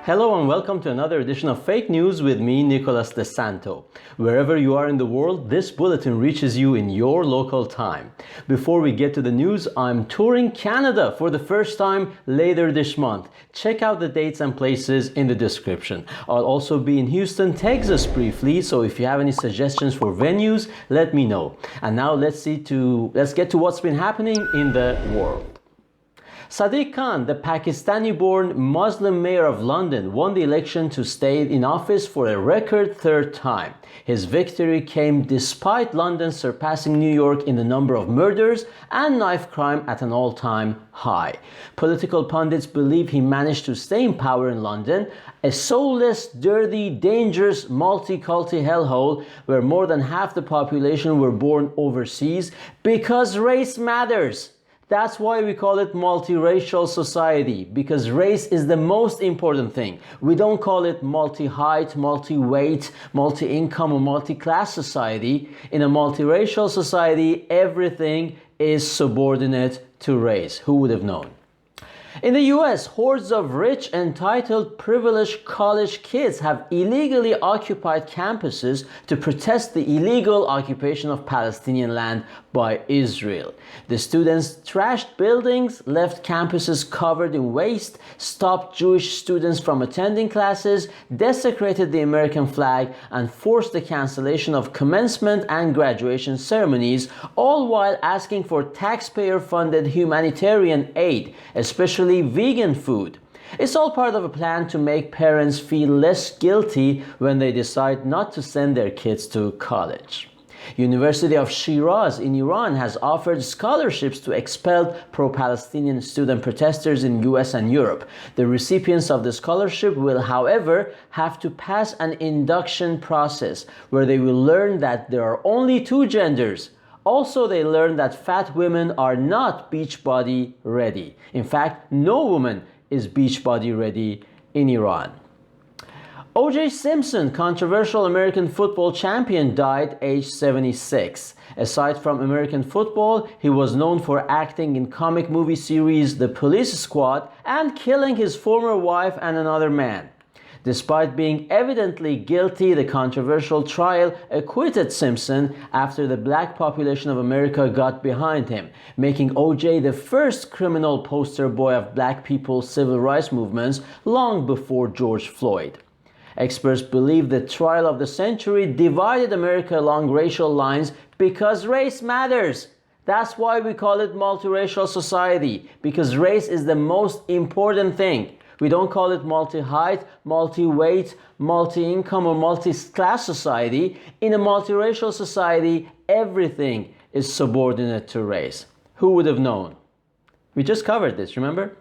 Hello and welcome to another edition of Fake News with me, Nicholas de Santo. Wherever you are in the world, this bulletin reaches you in your local time. Before we get to the news, I'm touring Canada for the first time later this month. Check out the dates and places in the description. I'll also be in Houston, Texas briefly, so if you have any suggestions for venues, let me know. And now let's get to what's been happening in the world. Sadiq Khan, the Pakistani-born Muslim mayor of London, won the election to stay in office for a record third time. His victory came despite London surpassing New York in the number of murders and knife crime at an all-time high. Political pundits believe he managed to stay in power in London, a soulless, dirty, dangerous, multi-culti hellhole where more than half the population were born overseas, because race matters. That's why we call it multiracial society, because race is the most important thing. We don't call it multi-height, multi-weight, multi-income or multi-class society. In a multiracial society, everything is subordinate to race. Who would have known? In the US, hordes of rich, entitled, privileged college kids have illegally occupied campuses to protest the illegal occupation of Palestinian land by Israel. The students trashed buildings, left campuses covered in waste, stopped Jewish students from attending classes, desecrated the American flag, and forced the cancellation of commencement and graduation ceremonies, all while asking for taxpayer-funded humanitarian aid, especially vegan food. It's all part of a plan to make parents feel less guilty when they decide not to send their kids to college. University of Shiraz in Iran has offered scholarships to expelled pro-Palestinian student protesters in US and Europe. The recipients of the scholarship will, however, have to pass an induction process where they will learn that there are only two genders. Also, they learn that fat women are not Beachbody ready. In fact, no woman is Beachbody ready in Iran. O.J. Simpson, controversial American football champion, died aged 76. Aside from American football, he was known for acting in comic movie series The Police Squad and killing his former wife and another man. Despite being evidently guilty, the controversial trial acquitted Simpson after the black population of America got behind him, making O.J. the first criminal poster boy of black people's civil rights movements long before George Floyd. Experts believe the trial of the century divided America along racial lines because race matters. That's why we call it multiracial society, because race is the most important thing. We don't call it multi-height, multi-weight, multi-income or multi-class society. In a multiracial society, everything is subordinate to race. Who would have known? We just covered this, remember?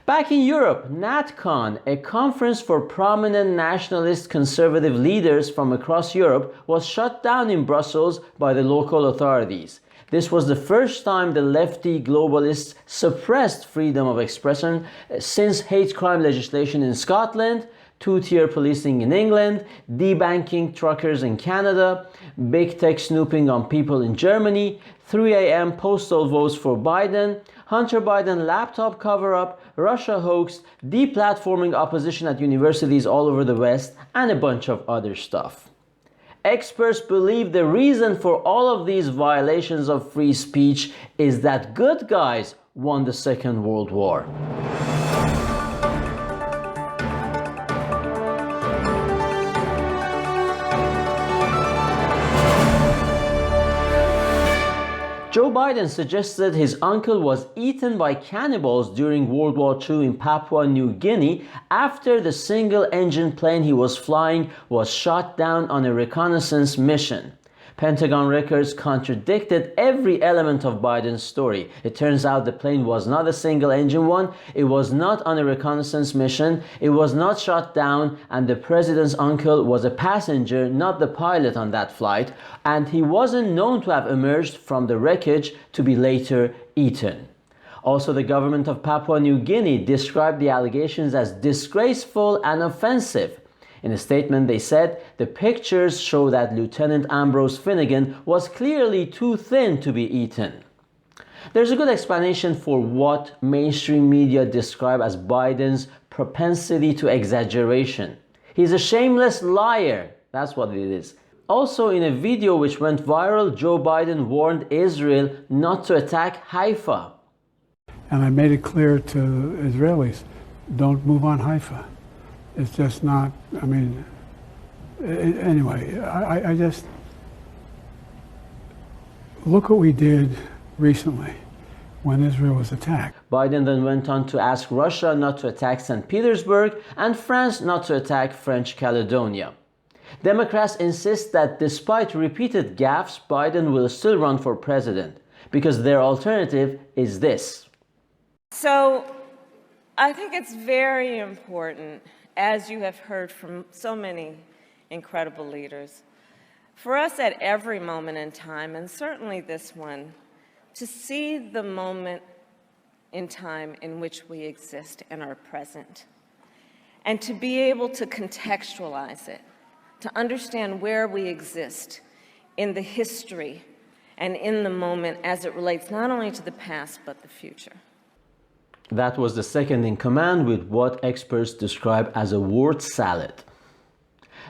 Back in Europe, NatCon, a conference for prominent nationalist conservative leaders from across Europe, was shut down in Brussels by the local authorities. This was the first time the lefty globalists suppressed freedom of expression since hate crime legislation in Scotland, two-tier policing in England, debanking truckers in Canada, big tech snooping on people in Germany, 3 a.m. postal votes for Biden, Hunter Biden laptop cover-up, Russia hoax, deplatforming opposition at universities all over the West, and a bunch of other stuff. Experts believe the reason for all of these violations of free speech is that good guys won the Second World War. Joe Biden suggested his uncle was eaten by cannibals during World War II in Papua New Guinea after the single-engine plane he was flying was shot down on a reconnaissance mission. Pentagon records contradicted every element of Biden's story. It turns out the plane was not a single-engine one, it was not on a reconnaissance mission, it was not shot down, and the president's uncle was a passenger, not the pilot on that flight, and he wasn't known to have emerged from the wreckage to be later eaten. Also, the government of Papua New Guinea described the allegations as disgraceful and offensive. In a statement, they said, the pictures show that Lieutenant Ambrose Finnegan was clearly too thin to be eaten. There's a good explanation for what mainstream media describe as Biden's propensity to exaggeration. He's a shameless liar. That's what it is. Also, in a video which went viral, Joe Biden warned Israel not to attack Haifa. And I made it clear to Israelis, don't move on Haifa. It's just not, I mean, anyway, I just, look what we did recently when Israel was attacked. Biden then went on to ask Russia not to attack St. Petersburg and France not to attack French Caledonia. Democrats insist that despite repeated gaffes, Biden will still run for president because their alternative is this. So I think it's very important, as you have heard from so many incredible leaders, for us at every moment in time, and certainly this one, to see the moment in time in which we exist and are present, and to be able to contextualize it, to understand where we exist in the history and in the moment as it relates not only to the past but the future. That was the second in command with what experts describe as a word salad.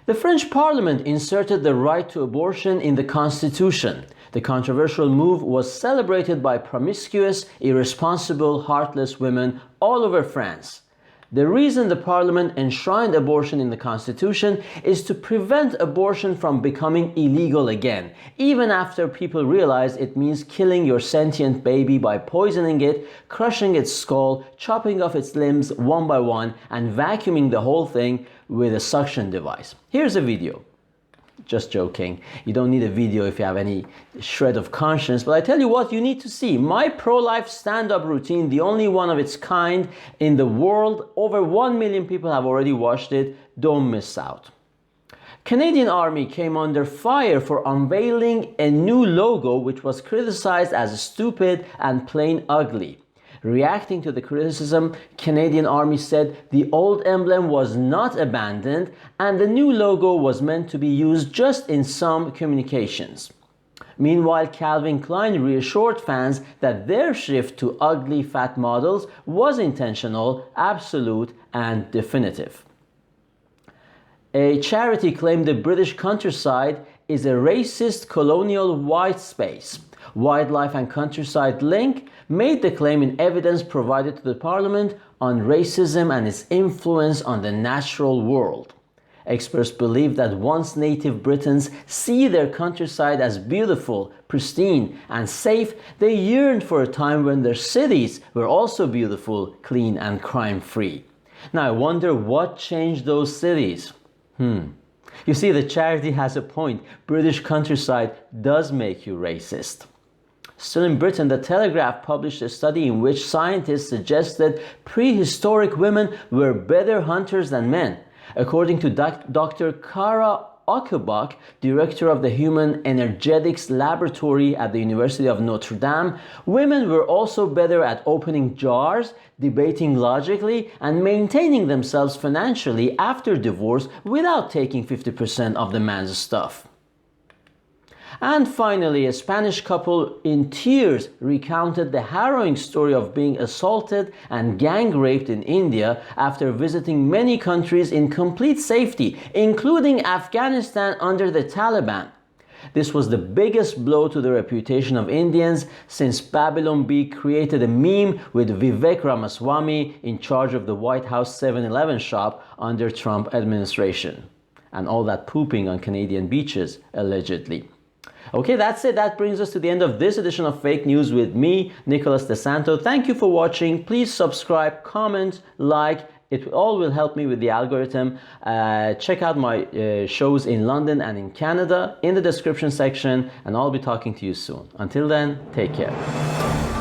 The French Parliament inserted the right to abortion in the Constitution. The controversial move was celebrated by promiscuous, irresponsible, heartless women all over France. The reason the Parliament enshrined abortion in the Constitution is to prevent abortion from becoming illegal again, even after people realize it means killing your sentient baby by poisoning it, crushing its skull, chopping off its limbs one by one, and vacuuming the whole thing with a suction device. Here's a video. Just joking. You don't need a video if you have any shred of conscience, but I tell you what you need to see. My pro-life stand-up routine, the only one of its kind in the world. Over 1 million people have already watched it. Don't miss out. Canadian Army came under fire for unveiling a new logo which was criticized as stupid and plain ugly. Reacting to the criticism, Canadian Army said the old emblem was not abandoned and the new logo was meant to be used just in some communications. Meanwhile, Calvin Klein reassured fans that their shift to ugly fat models was intentional, absolute, and definitive. A charity claimed the British countryside is a racist colonial white space. Wildlife and Countryside Link made the claim in evidence provided to the Parliament on racism and its influence on the natural world. Experts believe that once native Britons see their countryside as beautiful, pristine, and safe, they yearned for a time when their cities were also beautiful, clean, and crime-free. Now I wonder what changed those cities. You see, the charity has a point. British countryside does make you racist. Still in Britain, The Telegraph published a study in which scientists suggested prehistoric women were better hunters than men. According to Dr. Kara Ockebach, director of the Human Energetics Laboratory at the University of Notre Dame, women were also better at opening jars, debating logically, and maintaining themselves financially after divorce without taking 50% of the man's stuff. And finally, a Spanish couple in tears recounted the harrowing story of being assaulted and gang raped in India after visiting many countries in complete safety, including Afghanistan under the Taliban. This was the biggest blow to the reputation of Indians since Babylon Bee created a meme with Vivek Ramaswamy in charge of the White House 7-Eleven shop under Trump administration. And all that pooping on Canadian beaches, allegedly. Okay, that's it. That brings us to the end of this edition of Fake News with me, Nicholas Santo. Thank you for watching. Please subscribe, comment, like. It all will help me with the algorithm. Check out my shows in London and in Canada in the description section, and I'll be talking to you soon. Until then, take care.